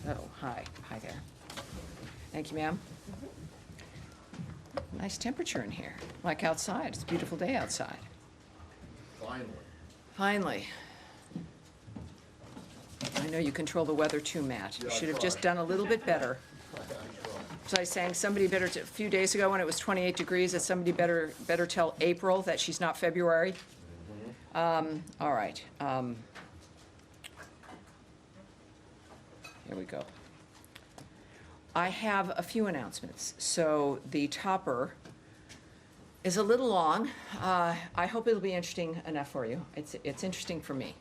Oh, hi. Hi there. Thank you, ma'am. Nice temperature in here, like outside. It's a beautiful day outside. Finally. Finally. I know you control the weather too, Matt. You Yeah, I should have try. just done a little bit better. So I was saying somebody better, a few days ago when it was 28 degrees, that somebody better tell April that she's not February. All right. Here we go. I have a few announcements. So the topper is a little long. I hope it'll be interesting enough for you. It's interesting for me.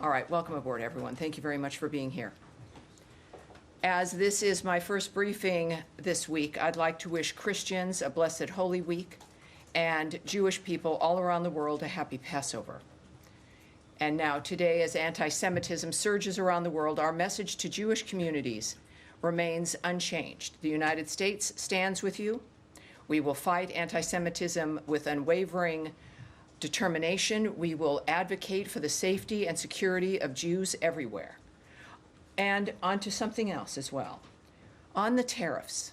All right, welcome aboard, everyone. Thank you very much for being here. As this is my first briefing this week, I'd like to wish Christians a blessed Holy Week and Jewish people all around the world a happy Passover. And now, today, as anti-Semitism surges around the world, our message to Jewish communities remains unchanged. The United States stands with you. We will fight anti-Semitism with unwavering determination. We will advocate for the safety and security of Jews everywhere. And on to something else as well. On the tariffs,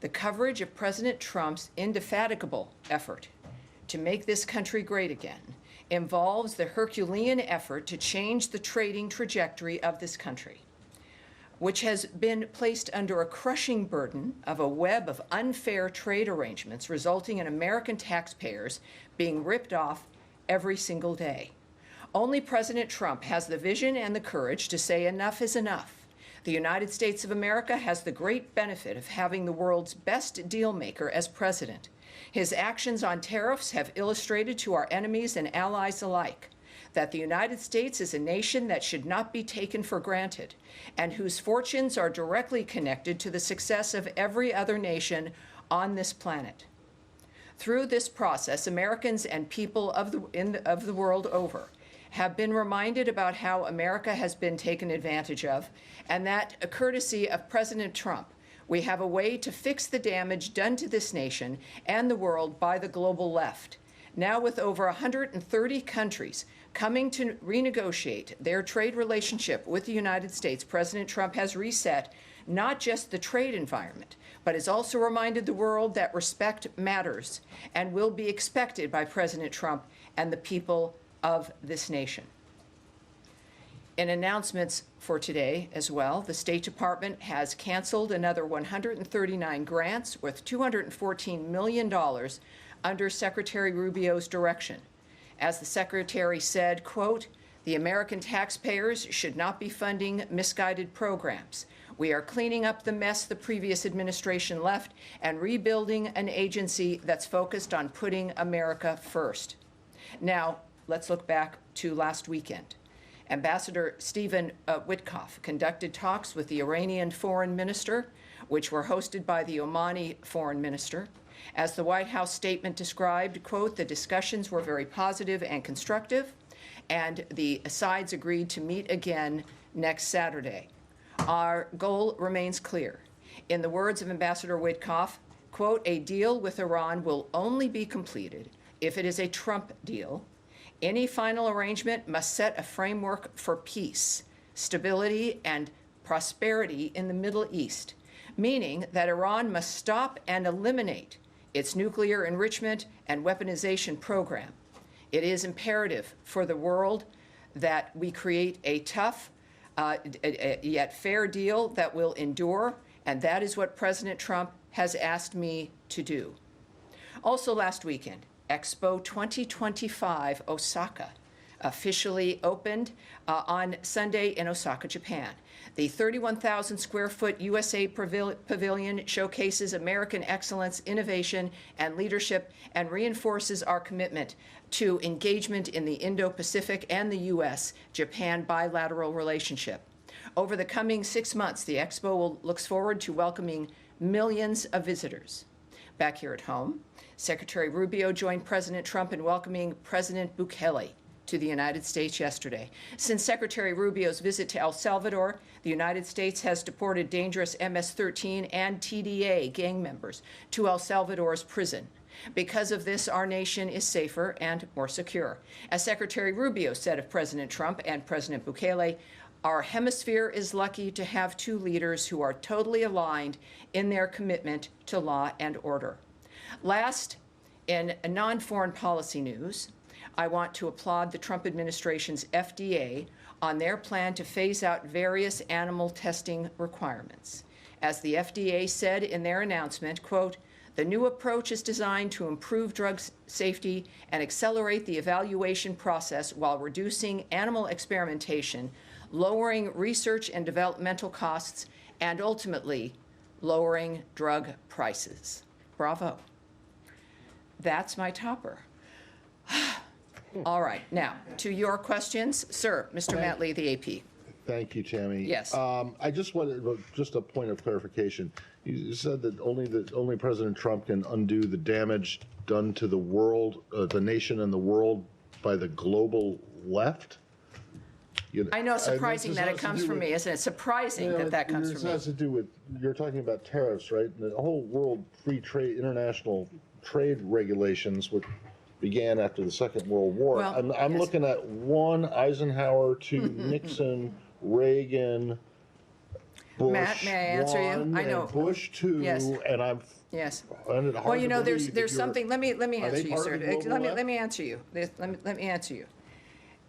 the coverage of President Trump's indefatigable effort to make this country great again involves the Herculean effort to change the trading trajectory of this country, which has been placed under a crushing burden of a web of unfair trade arrangements resulting in American taxpayers being ripped off every single day. Only President Trump has the vision and the courage to say enough is enough. The United States of America has the great benefit of having the world's best deal maker as president. His actions on tariffs have illustrated to our enemies and allies alike that the United States is a nation that should not be taken for granted and whose fortunes are directly connected to the success of every other nation on this planet. Through this process, Americans and people of the world over have been reminded about how America has been taken advantage of, and that, courtesy of President Trump, we have a way to fix the damage done to this nation and the world by the global left. Now, with over 130 countries coming to renegotiate their trade relationship with the United States, President Trump has reset not just the trade environment, but has also reminded the world that respect matters and will be expected by President Trump and the people of this nation. In announcements for today as well, the State Department has canceled another 139 grants worth $214 million under Secretary Rubio's direction. As the Secretary said, quote, "The American taxpayers should not be funding misguided programs. We are cleaning up the mess the previous administration left and rebuilding an agency that's focused on putting America first." Now, let's look back to last weekend. Ambassador Stephen Witkoff conducted talks with the Iranian foreign minister, which were hosted by the Omani foreign minister. As the White House statement described, quote, "The discussions were very positive and constructive, and the sides agreed to meet again next Saturday. Our goal remains clear. In the words of Ambassador Witkoff, quote, "A deal with Iran will only be completed if it is a Trump deal. Any final arrangement must set a framework for peace, stability, and prosperity in the Middle East, meaning that Iran must stop and eliminate its nuclear enrichment and weaponization program. It is imperative for the world that we create a tough yet fair deal that will endure, and that is what President Trump has asked me to do." Also last weekend, Expo 2025 Osaka officially opened on Sunday in Osaka, Japan. The 31,000 square foot USA pavilion showcases American excellence, innovation, and leadership, and reinforces our commitment to engagement in the Indo-Pacific and the U.S.-Japan bilateral relationship. Over the coming 6 months, the Expo looks forward to welcoming millions of visitors. Back here at home, Secretary Rubio joined President Trump in welcoming President Bukele to the United States yesterday. Since Secretary Rubio's visit to El Salvador, the United States has deported dangerous MS-13 and TDA gang members to El Salvador's prison. Because of this, our nation is safer and more secure. As Secretary Rubio said of President Trump and President Bukele, Our hemisphere is lucky to have two leaders who are totally aligned in their commitment to law and order. Last, in non-foreign policy news, I want to applaud the Trump administration's FDA on their plan to phase out various animal testing requirements. As the FDA said in their announcement, quote, "The new approach is designed to improve drug safety and accelerate the evaluation process while reducing animal experimentation, lowering research and developmental costs, and ultimately lowering drug prices." Bravo. That's my topper. All right, now, to your questions. Sir, Mr. Matt Lee, the AP. Thank you, Tammy. Yes. I just wanted, just a point of clarification. You said that only President Trump can undo the damage done to the world, the nation and the world by the global left? I know, surprising that it comes from me, isn't it? Surprising that comes from me. This has to do with, you're talking about tariffs, right? The whole world free trade, international trade regulations, which began after the Second World War. Well, I'm yes. looking at one Eisenhower, two Nixon, Reagan, Bush, Matt, may I answer you? one, I know. and Bush two, Yes. and I'm. Yes. find it hard Well, you to know, believe that there's you're- something. Let me Are they answer you, part sir. of the global Let left? me answer you. Let me answer you.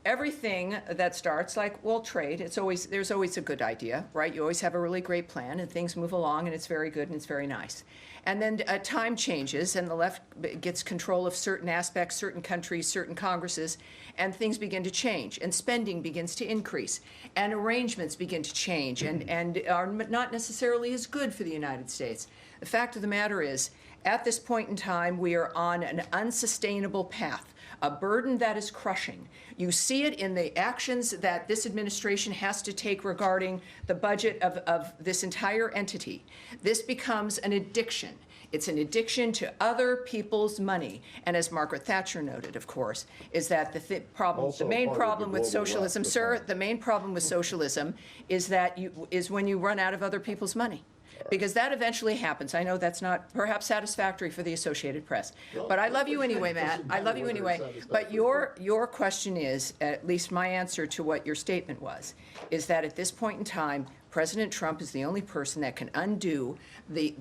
Everything that starts like, well, trade, there's always a good idea, right? You always have a really great plan and things move along and it's very good and it's very nice. And then time changes and the left gets control of certain aspects, certain countries, certain Congresses, and things begin to change and spending begins to increase and arrangements begin to change and are not necessarily as good for the United States. The fact of the matter is, at this point in time, we are on an unsustainable path, a burden that is crushing. You see it in the actions that this administration has to take regarding the budget of this entire entity. This becomes an addiction. It's an addiction to other people's money. And as Margaret Thatcher noted, of course, is that the main part of the problem with global socialism, left, sir, the main problem with socialism is that is when you run out of other people's money. Because that eventually happens. I know that's not perhaps satisfactory for the Associated Press. But I love you anyway, Matt. I love you anyway. But your question is, at least my answer to what your statement was, is that at this point in time, President Trump is the only person that can undo the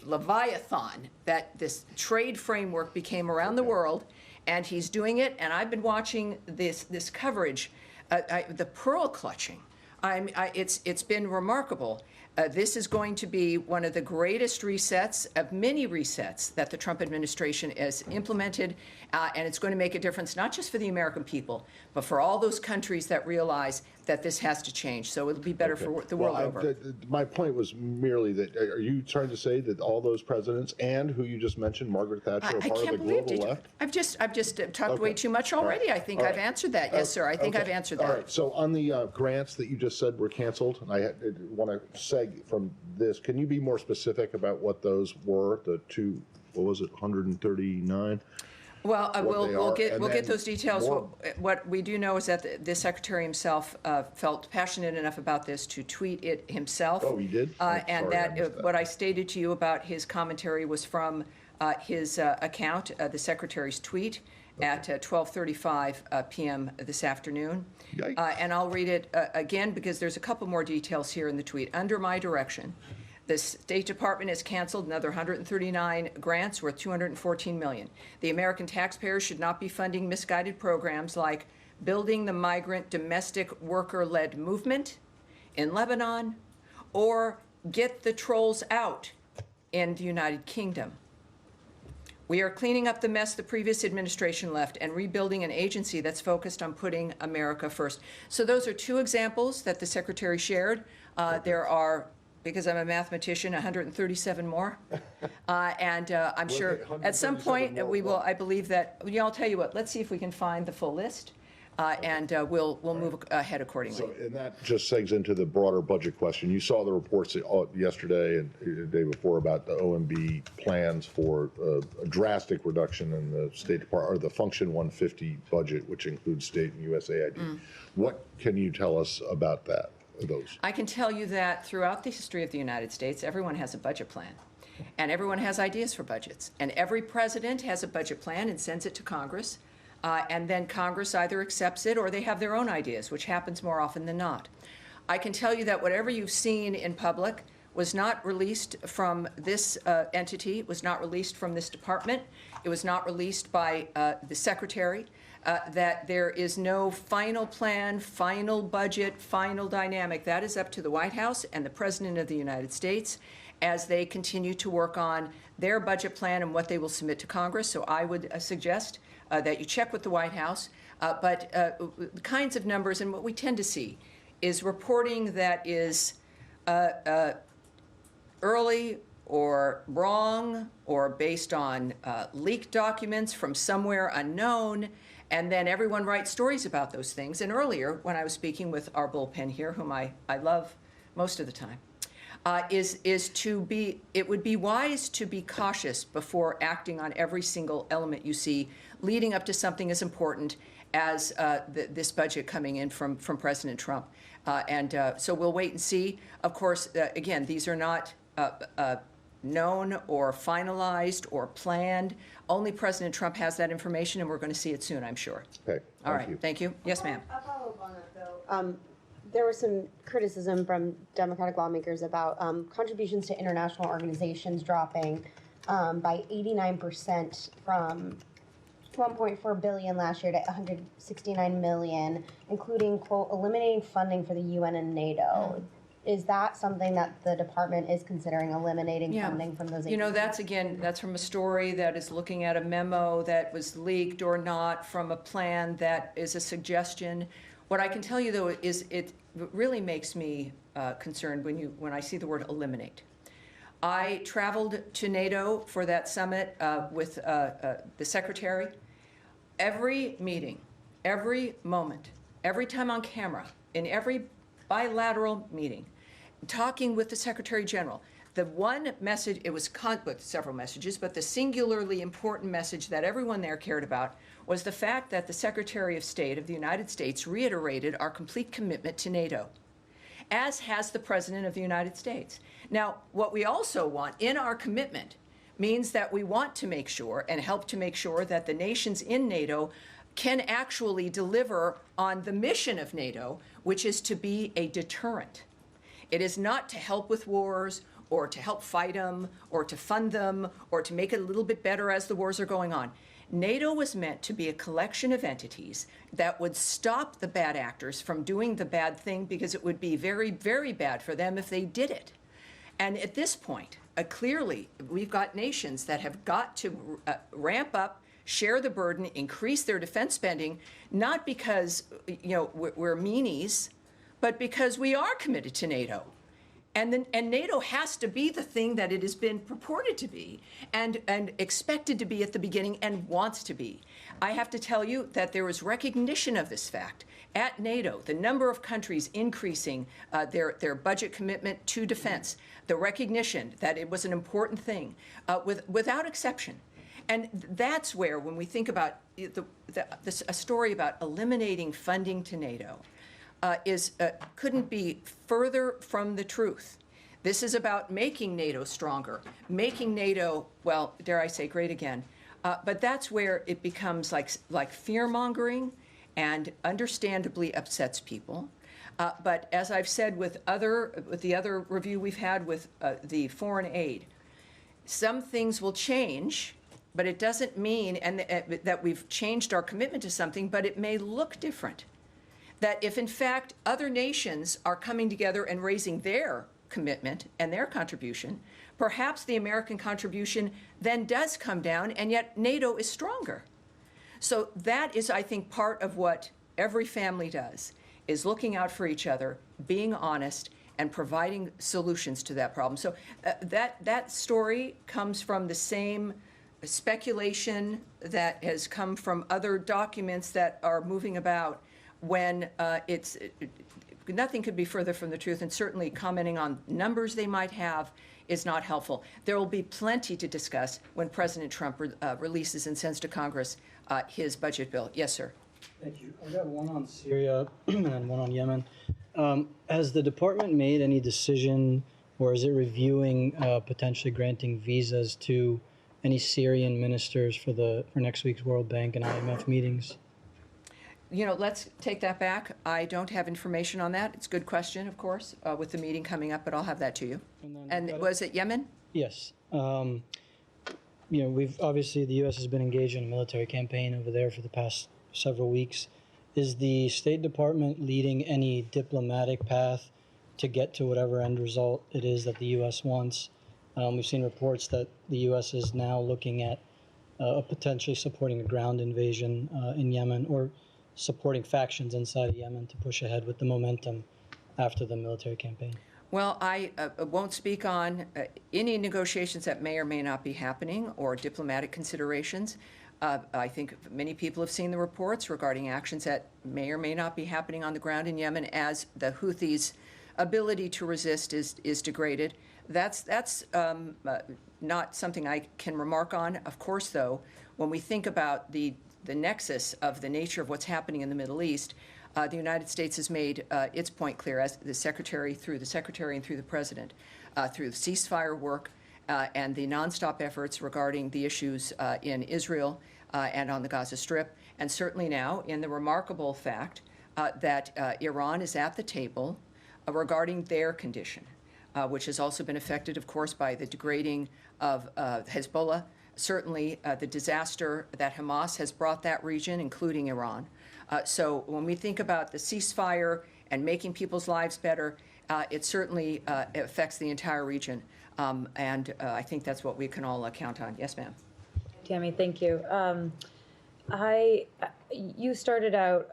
Leviathan that this trade framework became around the world, and he's doing it. And I've been watching this coverage, the pearl clutching. It's been remarkable. This is going to be one of the greatest resets of many resets that the Trump administration has implemented, and it's going to make a difference not just for the American people, but for all those countries that realize that this has to change. So it'll be better for the world over. My point was merely that, are you trying to say that all those presidents and who you just mentioned, Margaret Thatcher, are I part of the can't believe global left? I've just talked way too much All right. already. I think All I've right. answered that. Yes, sir. I think I've answered that. All right, so on the grants that you just said were canceled, and I want to seg from this, can you be more specific about what those were, the two, what was it, 139? Well, we'll get then those details. more- What we do know is that the secretary himself felt passionate enough about this to tweet it himself. Oh, he did? I'm And sorry, I that missed that. what I stated to you about his commentary was from his account, the secretary's tweet at 12:35 p.m. this afternoon. Yikes. And I'll read it again because there's a couple more details here in the tweet. Under my direction, the State Department has canceled another 139 grants worth $214 million. The American taxpayers should not be funding misguided programs like building the migrant domestic worker-led movement in Lebanon or get the trolls out in the United Kingdom. We are cleaning up the mess the previous administration left and rebuilding an agency that's focused on putting America first. So those are two examples that the secretary shared. There are, because I'm a mathematician, 137 more. And I'm sure at some 137 point more we will, what? I believe that, I'll tell you what, let's see if we can find the full list. And we'll move ahead accordingly. So, and that just segs into the broader budget question. You saw the reports yesterday and the day before about the OMB plans for a drastic reduction in the State Department, or the Function 150 budget, which includes state and USAID. What can you tell us about that, those? I can tell you that throughout the history of the United States, everyone has a budget plan. And everyone has ideas for budgets. And every president has a budget plan and sends it to Congress. And then Congress either accepts it or they have their own ideas, which happens more often than not. I can tell you that whatever you've seen in public was not released from this entity, was not released from this department, it was not released by the secretary, that there is no final plan, final budget, final dynamic. That is up to the White House and the President of the United States as they continue to work on their budget plan and what they will submit to Congress. So I would suggest that you check with the White House. But the kinds of numbers and what we tend to see is reporting that is early or wrong or based on leaked documents from somewhere unknown, and then everyone writes stories about those things. And earlier, when I was speaking with our bullpen here, whom I love most of the time, it would be wise to be cautious before acting on every single element you see leading up to something as important as this budget coming in from President Trump. So we'll wait and see. Of course, again, these are not known or finalized or planned. Only President Trump has that information, and we're going to see it soon, I'm sure. Okay. All right. Thank you. Yes, ma'am. I'll follow up on that, though. There was some criticism from Democratic lawmakers about contributions to international organizations dropping by 89% from $1.4 billion last year to $169 million, including, quote, eliminating funding for the UN and NATO. Is that something that the department is considering, eliminating funding from those agencies? You know, that's from a story that is looking at a memo that was leaked or not from a plan that is a suggestion. What I can tell you, though, is it really makes me concerned when I see the word eliminate. I traveled to NATO for that summit with the secretary. Every meeting, every moment, every time on camera, in every bilateral meeting, talking with the Secretary General, the one message, it was with several messages, but the singularly important message that everyone there cared about was the fact that the Secretary of State of the United States reiterated our complete commitment to NATO, as has the President of the United States. Now, what we also want in our commitment means that we want to make sure and help to make sure that the nations in NATO can actually deliver on the mission of NATO, which is to be a deterrent. It is not to help with wars or to help fight them or to fund them or to make it a little bit better as the wars are going on. NATO was meant to be a collection of entities that would stop the bad actors from doing the bad thing, because it would be very, very bad for them if they did it. And at this point, clearly, we've got nations that have got to ramp up, share the burden, increase their defense spending, not because we're meanies, but because we are committed to NATO. And NATO has to be the thing that it has been purported to be and expected to be at the beginning and wants to be. I have to tell you that there was recognition of this fact. At NATO, the number of countries increasing their budget commitment to defense, the recognition that it was an important thing, without exception. And that's where, when we think about a story about eliminating funding to NATO, couldn't be further from the truth. This is about making NATO stronger, making NATO, well, dare I say, great again. But that's where it becomes like fear-mongering and understandably upsets people. But as I've said with the other review we've had with the foreign aid, some things will change, but it doesn't mean that we've changed our commitment to something, but it may look different. That if, in fact, other nations are coming together and raising their commitment and their contribution, perhaps the American contribution then does come down, and yet NATO is stronger. So that is, I think, part of what every family does, is looking out for each other, being honest, and providing solutions to that problem. So that story comes from the same speculation that has come from other documents that are moving about, when nothing could be further from the truth, and certainly commenting on numbers they might have is not helpful. There will be plenty to discuss when President Trump releases and sends to Congress his budget bill. Yes, sir. Thank you. I've got one on Syria and then one on Yemen. Has the department made any decision, or is it reviewing potentially granting visas to any Syrian ministers for next week's World Bank and IMF meetings? let's take that back. I don't have information on that. It's a good question, of course, with the meeting coming up, but I'll have that to you. And was it Yemen? Yes. We've obviously the U.S. has been engaged in a military campaign over there for the past several weeks. Is the State Department leading any diplomatic path to get to whatever end result it is that the U.S. wants? We've seen reports that the U.S. is now looking at potentially supporting a ground invasion in Yemen, or supporting factions inside of Yemen to push ahead with the momentum after the military campaign. Well, I won't speak on any negotiations that may or may not be happening or diplomatic considerations. I think many people have seen the reports regarding actions that may or may not be happening on the ground in Yemen as the Houthis' ability to resist is degraded. That's not something I can remark on. Of course, though, when we think about the nexus of the nature of what's happening in the Middle East, the United States has made its point clear, as the Secretary and through the President, through the ceasefire work and the nonstop efforts regarding the issues in Israel and on the Gaza Strip, and certainly now in the remarkable fact that Iran is at the table regarding their condition, which has also been affected, of course, by the degrading of Hezbollah, certainly the disaster that Hamas has brought that region, including Iran. So when we think about the ceasefire and making people's lives better, it certainly affects the entire region. And I think that's what we can all count on. Yes, ma'am. Tammy, thank you. You started out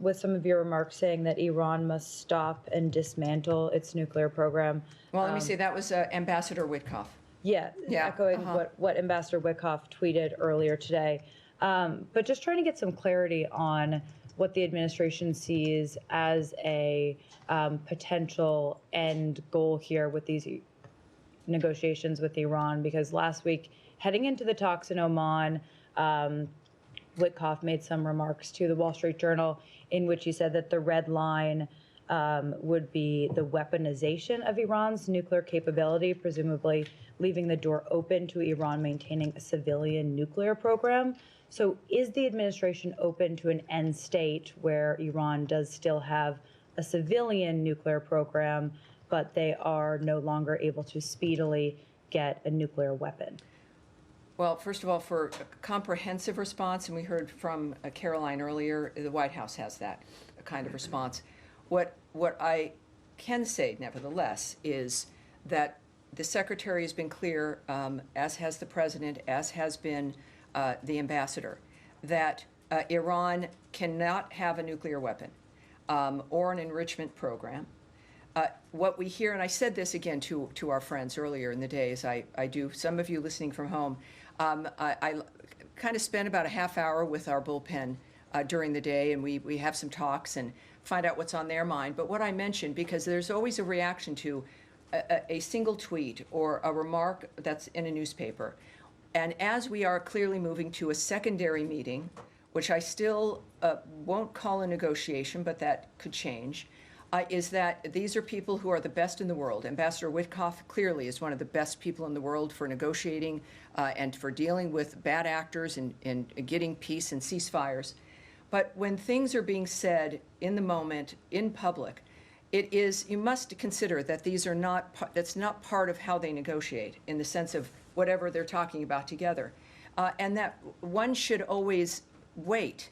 with some of your remarks saying that Iran must stop and dismantle its nuclear program. Well, let me say that was Ambassador Witkoff. Yeah, echoing what Ambassador Witkoff tweeted earlier today. But just trying to get some clarity on what the administration sees as a potential end goal here with these negotiations with Iran, because last week, heading into the talks in Oman, Witkoff made some remarks to the Wall Street Journal in which he said that the red line would be the weaponization of Iran's nuclear capability, presumably leaving the door open to Iran maintaining a civilian nuclear program. So is the administration open to an end state where Iran does still have a civilian nuclear program, but they are no longer able to speedily get a nuclear weapon? Well, first of all, for a comprehensive response, and we heard from Caroline earlier, the White House has that kind of response. What I can say, nevertheless, is that the Secretary has been clear, as has the President, as has been the Ambassador, that Iran cannot have a nuclear weapon or an enrichment program. What we hear, and I said this again to our friends earlier in the day, as I do, some of you listening from home, I kind of spend about a half hour with our bullpen during the day, and we have some talks and find out what's on their mind. But what I mentioned, because there's always a reaction to a single tweet or a remark that's in a newspaper. And as we are clearly moving to a secondary meeting, which I still won't call a negotiation, but that could change, is that these are people who are the best in the world. Ambassador Witkoff clearly is one of the best people in the world for negotiating and for dealing with bad actors and getting peace and ceasefires. But when things are being said in the moment, in public, you must consider that that's not part of how they negotiate in the sense of whatever they're talking about together. And that one should always wait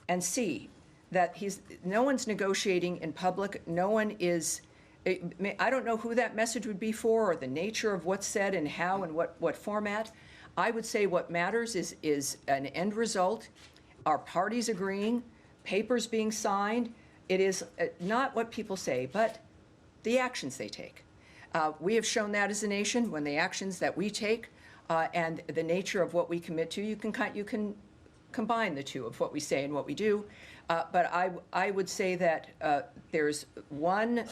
and see that no one's negotiating in public. No one is, I don't know who that message would be for or the nature of what's said and how and what format. I would say what matters is an end result, our parties agreeing, papers being signed. It is not what people say, but the actions they take. We have shown that as a nation when the actions that we take and the nature of what we commit to, you can combine the two of what we say and what we do. But I would say that there's one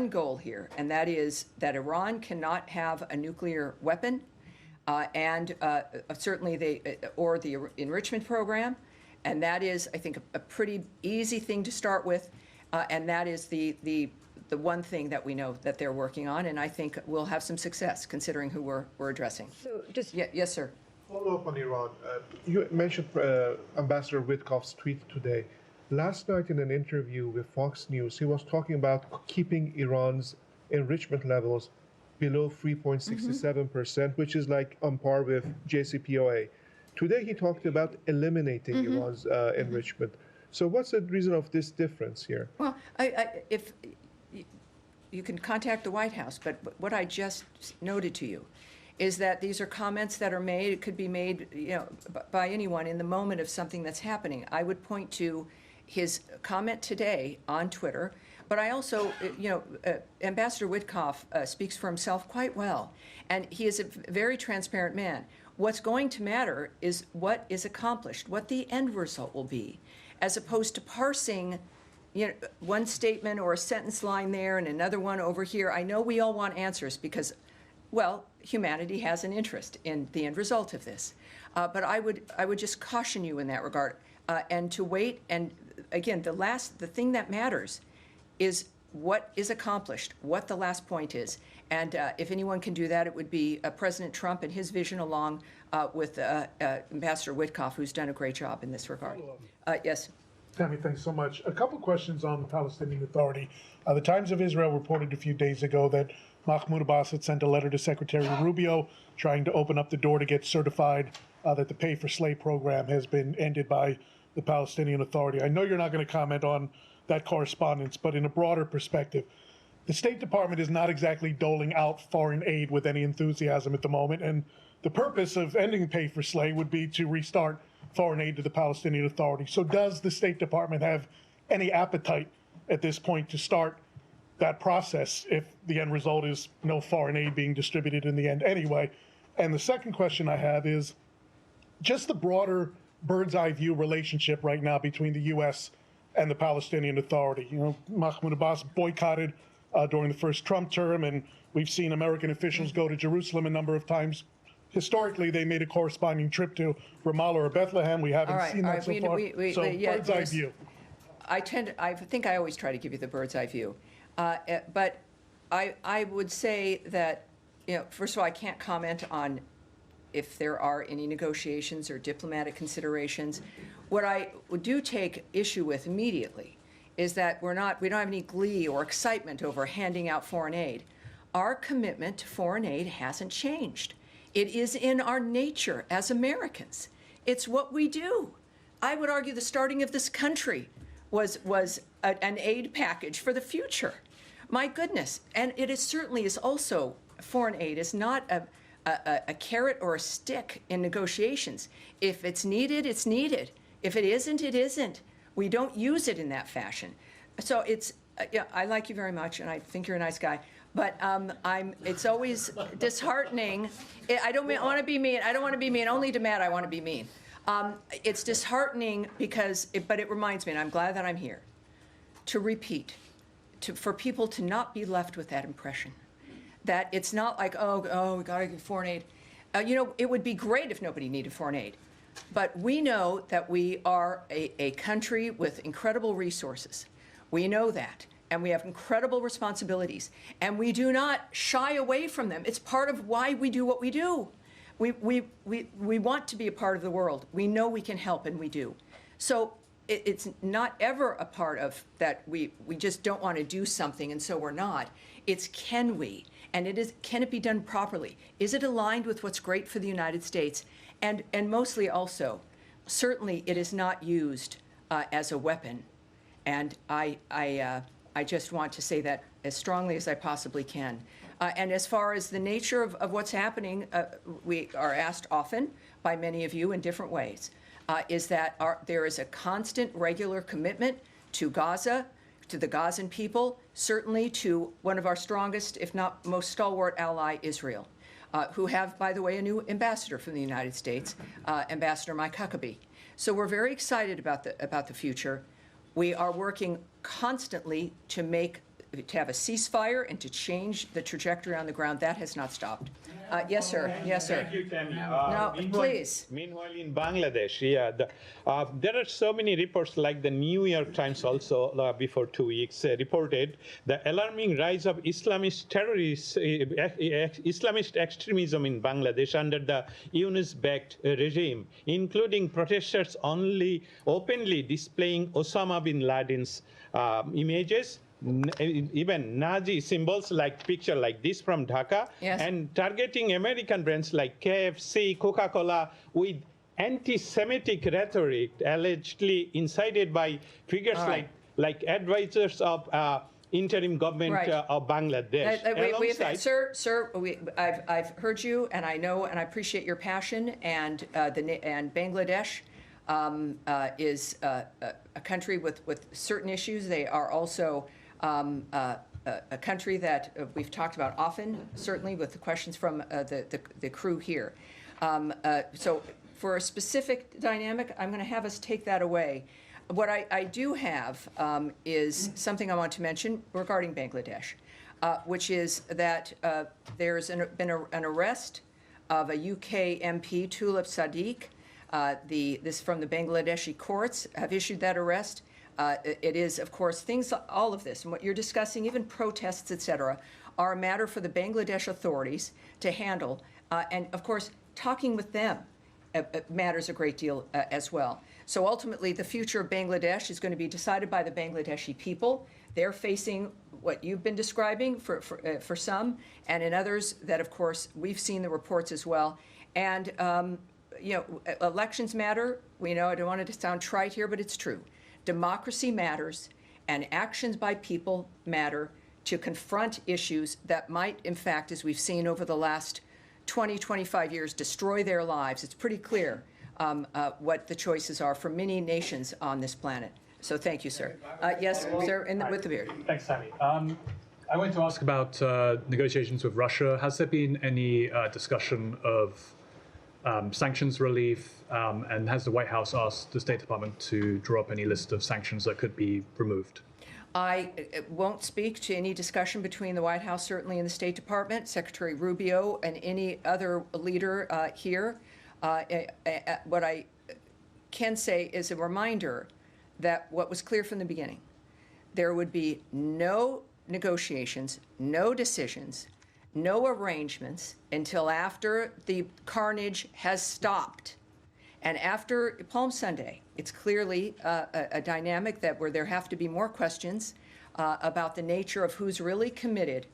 goal here, and that is that Iran cannot have a nuclear weapon, and certainly the enrichment program. And that is, I think, a pretty easy thing to start with, and that is the one thing that we know that they're working on, and I think we'll have some success considering who we're addressing. So just yes, sir. Follow up on Iran. You mentioned Ambassador Witkoff's tweet today. Last night in an interview with Fox News, he was talking about keeping Iran's enrichment levels below 3.67%, which is like on par with JCPOA. Today he talked about eliminating Iran's enrichment. So what's the reason of this difference here? Well, if you can contact the White House, but what I just noted to you is that these are comments that are made. It could be made, by anyone in the moment of something that's happening. I would point to his comment today on Twitter, but I also, Ambassador Witkoff speaks for himself quite well, and he is a very transparent man. What's going to matter is what is accomplished, what the end result will be, as opposed to parsing one statement or a sentence line there and another one over here. I know we all want answers because, well, humanity has an interest in the end result of this. But I would just caution you in that regard, and to wait. And again, the thing that matters is what is accomplished, what the last point is. And if anyone can do that, it would be President Trump and his vision, along with Ambassador Witkoff, who's done a great job in this regard. Yes. Tammy, thanks so much. A couple questions on the Palestinian Authority. The Times of Israel reported a few days ago that Mahmoud Abbas had sent a letter to Secretary Rubio trying to open up the door to get certified that the pay for slay program has been ended by the Palestinian Authority. I know you're not going to comment on that correspondence, but in a broader perspective, the State Department is not exactly doling out foreign aid with any enthusiasm at the moment, and the purpose of ending pay for slay would be to restart foreign aid to the Palestinian Authority. So does the State Department have any appetite at this point to start that process if the end result is no foreign aid being distributed in the end anyway? And the second question I have is just the broader bird's eye view relationship right now between the U.S. and the Palestinian Authority. Mahmoud Abbas boycotted during the first Trump term, and we've seen American officials go to Jerusalem a number of times. Historically, they made a corresponding trip to Ramallah or Bethlehem. We haven't seen that so far. So bird's eye view. I think I always try to give you the bird's eye view. But I would say that, first of all, I can't comment on if there are any negotiations or diplomatic considerations. What I do take issue with immediately is that we don't have any glee or excitement over handing out foreign aid. Our commitment to foreign aid hasn't changed. It is in our nature as Americans. It's what we do. I would argue the starting of this country was an aid package for the future. My goodness. And it certainly is also, foreign aid is not a carrot or a stick in negotiations. If it's needed, it's needed. If it isn't, it isn't. We don't use it in that fashion. So I like you very much, and I think you're a nice guy. But it's always disheartening. I don't want to be mean. I don't want to be mean. Only to Matt, I want to be mean. It's disheartening but it reminds me, and I'm glad that I'm here, to repeat, for people to not be left with that impression, that it's not like, we got to get foreign aid. It would be great if nobody needed foreign aid. But we know that we are a country with incredible resources. We know that. And we have incredible responsibilities. And we do not shy away from them. It's part of why we do what we do. We want to be a part of the world. We know we can help, and we do. So it's not ever a part of that we just don't want to do something, and so we're not. It's can we? And can it be done properly? Is it aligned with what's great for the United States? And mostly also, certainly it is not used as a weapon. And I just want to say that as strongly as I possibly can. And as far as the nature of what's happening, we are asked often by many of you in different ways, is that there is a constant, regular commitment to Gaza, to the Gazan people, certainly to one of our strongest, if not most stalwart ally, Israel, who have, by the way, a new ambassador from the United States, Ambassador Mike Huckabee. So we're very excited about the future. We are working constantly to make have a ceasefire and to change the trajectory on the ground. That has not stopped. Yes, sir. Yes, sir. Thank you, Tammy. No, please. Meanwhile, in Bangladesh, there are so many reports, like the New York Times also before 2 weeks reported the alarming rise of Islamist terrorists, Islamist extremism in Bangladesh under the Yunus-backed regime, including protesters openly displaying Osama bin Laden's images, even Nazi symbols like picture like this from Dhaka, Yes. and targeting American brands like KFC, Coca-Cola with anti-Semitic rhetoric allegedly incited by figures All right. like advisors of interim government Right. Of Bangladesh. Sir, I've heard you, and I know and I appreciate your passion. And and Bangladesh is a country with certain issues. They are also a country that we've talked about often, certainly with the questions from the crew here. So for a specific dynamic, I'm going to have us take that away. What I do have is something I want to mention regarding Bangladesh, which is that there's been an arrest of a UK MP, Tulip Sadiq. This from the Bangladeshi courts have issued that arrest. It is, of course, all of this, and what you're discussing, even protests, et cetera, are a matter for the Bangladesh authorities to handle. And, of course, talking with them matters a great deal as well. So ultimately, the future of Bangladesh is going to be decided by the Bangladeshi people. They're facing what you've been describing for some, and in others that, of course, we've seen the reports as well. And, elections matter. We know, I don't want it to sound trite here, but it's true. Democracy matters, and actions by people matter to confront issues that might, in fact, as we've seen over the last 20, 25 years, destroy their lives. It's pretty clear what the choices are for many nations on this planet. So thank you, sir. Yes, sir, with the beard. Thanks, Tammy. I wanted to ask about negotiations with Russia. Has there been any discussion of sanctions relief, and has the White House asked the State Department to draw up any list of sanctions that could be removed? I won't speak to any discussion between the White House, certainly, and the State Department, Secretary Rubio, and any other leader here. What I can say is a reminder that what was clear from the beginning, there would be no negotiations, no decisions, no arrangements until after the carnage has stopped. And after Palm Sunday, it's clearly a dynamic where there have to be more questions about the nature of who's really committed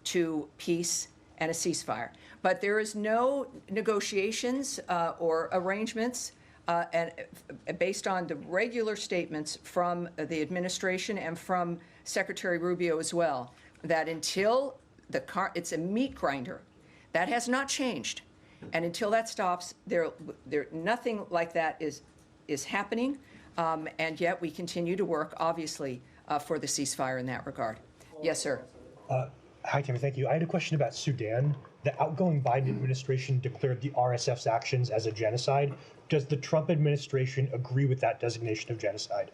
to peace and a ceasefire. But there is no negotiations or arrangements and based on the regular statements from the administration and from Secretary Rubio as well, that until it's a meat grinder. That has not changed. And until that stops, nothing like that is happening. And yet we continue to work, obviously, for the ceasefire in that regard. Yes, sir. Hi, Tammy. Thank you. I had a question about Sudan. The outgoing Biden administration declared the RSF's actions as a genocide. Does the Trump administration agree with that designation of genocide?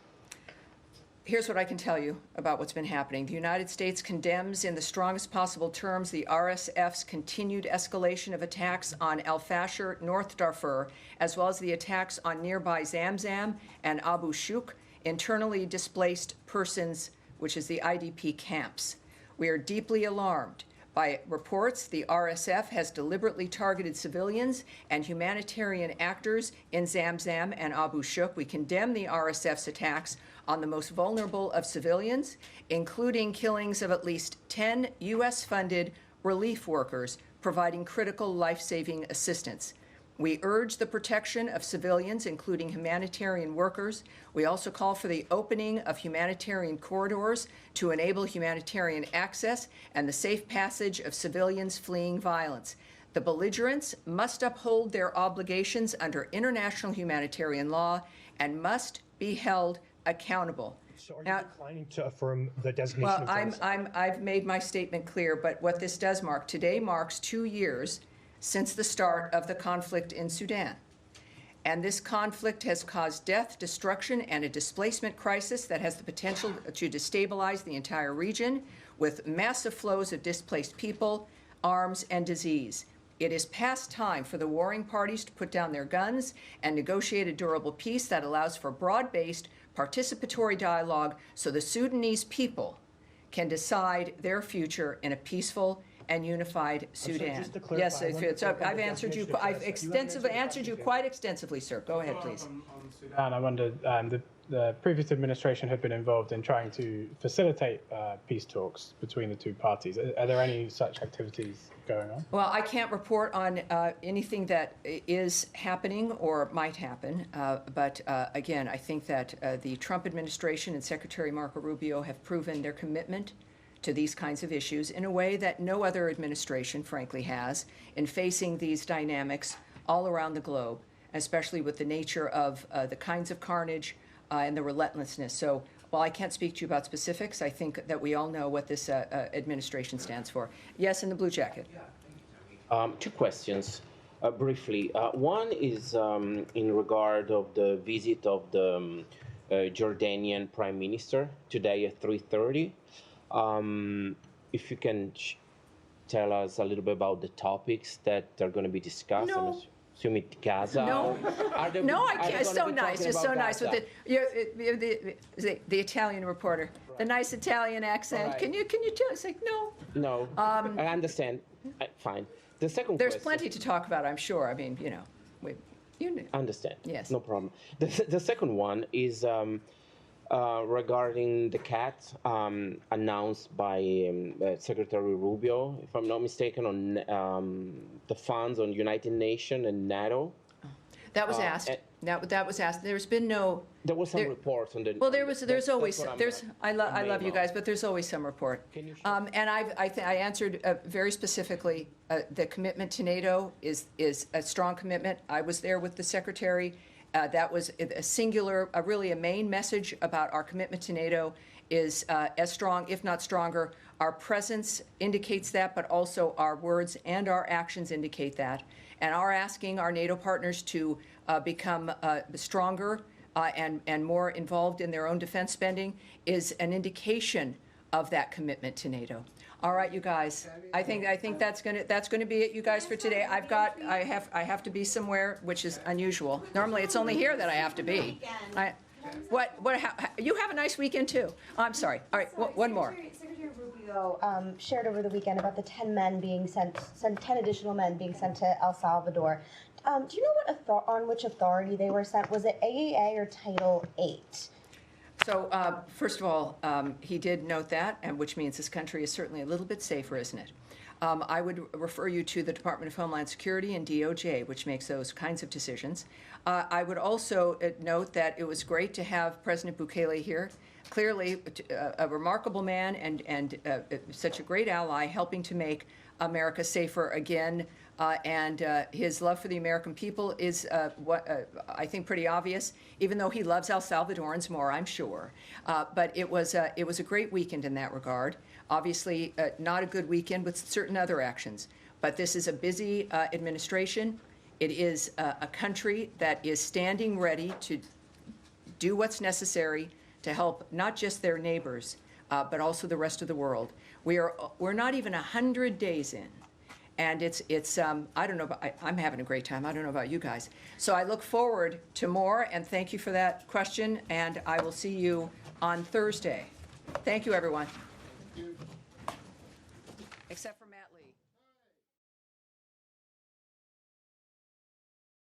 Here's what I can tell you about what's been happening. The United States condemns in the strongest possible terms the RSF's continued escalation of attacks on Al Fasher, North Darfur, as well as the attacks on nearby Zamzam and Abu Shuk, internally displaced persons, which is the IDP camps. We are deeply alarmed by reports the RSF has deliberately targeted civilians and humanitarian actors in Zamzam and Abu Shuk. We condemn the RSF's attacks on the most vulnerable of civilians, including killings of at least 10 U.S.-funded relief workers providing critical life-saving assistance. We urge the protection of civilians, including humanitarian workers. We also call for the opening of humanitarian corridors to enable humanitarian access and the safe passage of civilians fleeing violence. The belligerents must uphold their obligations under international humanitarian law and must be held accountable. So are you declining to affirm the designation of genocide? I've made my statement clear, but what this does mark, today marks 2 years since the start of the conflict in Sudan. And this conflict has caused death, destruction, and a displacement crisis that has the potential to destabilize the entire region with massive flows of displaced people, arms, and disease. It is past time for the warring parties to put down their guns and negotiate a durable peace that allows for broad-based participatory dialogue so the Sudanese people can decide their future in a peaceful and unified Sudan. just to clarify, Yes, I wanted to clarify I've the answered you. definition of I've genocide. extensively answered you quite extensively, sir. Go ahead, please. And I wondered, the previous administration had been involved in trying to facilitate peace talks between the two parties. Are there any such activities going on? Well, I can't report on anything that is happening or might happen, but again, I think that the Trump administration and Secretary Marco Rubio have proven their commitment to these kinds of issues in a way that no other administration, frankly, has in facing these dynamics all around the globe, especially with the nature of the kinds of carnage and the relentlessness. So while I can't speak to you about specifics, I think that we all know what this administration stands for. Yes, in the blue jacket. Two questions, briefly. One is in regard of the visit of the Jordanian Prime Minister today at 3:30. If you can tell us a little bit about the topics that are going to be discussed. No. I'm assuming Gaza. No, no, I can't. It's so nice. It's so nice with the Italian reporter, the nice Italian accent. Right. Can you tell? It's like no. No, I understand. Fine. The second There's question. plenty to talk about, I'm sure. I mean, you know. Understand. Yes. No problem. The second one is regarding the CAT announced by Secretary Rubio, if I'm not mistaken, on the funds on United Nations and NATO. That was asked. That was asked. There's been no. There was some There- reports on the. Well, there's always what I'm, there's. I love you of. guys, but there's always some report. Can you share? And I answered very specifically. The commitment to NATO is a strong commitment. I was there with the secretary. That was a singular, really a main message about our commitment to NATO is as strong, if not stronger. Our presence indicates that, but also our words and our actions indicate that. And our asking our NATO partners to become stronger and more involved in their own defense spending is an indication of that commitment to NATO. All right, you guys. I think that's gonna be it, you guys, for today. I have to be somewhere, which is unusual. Normally, it's only here that I have to be. You have a nice weekend too. Oh, I'm sorry. All right, one more. Secretary Rubio shared over the weekend about the 10 additional men being sent to El Salvador. Do you know on which authority they were sent? Was it AAA or Title VIII? So, first of all, he did note that, and which means this country is certainly a little bit safer, isn't it? I would refer you to the Department of Homeland Security and DOJ, which makes those kinds of decisions. I would also note that it was great to have President Bukele here. Clearly, a remarkable man and such a great ally, helping to make America safer again. And his love for the American people is I think pretty obvious, even though he loves El Salvadorans more, I'm sure. But it was a great weekend in that regard. Obviously, not a good weekend with certain other actions. But this is a busy administration. It is a country that is standing ready to do what's necessary to help not just their neighbors, but also the rest of the world. We're not even 100 days in. And I don't know, I'm having a great time. I don't know about you guys. So I look forward to more, and thank you for that question, and I will see you on Thursday. Thank you, everyone. Except for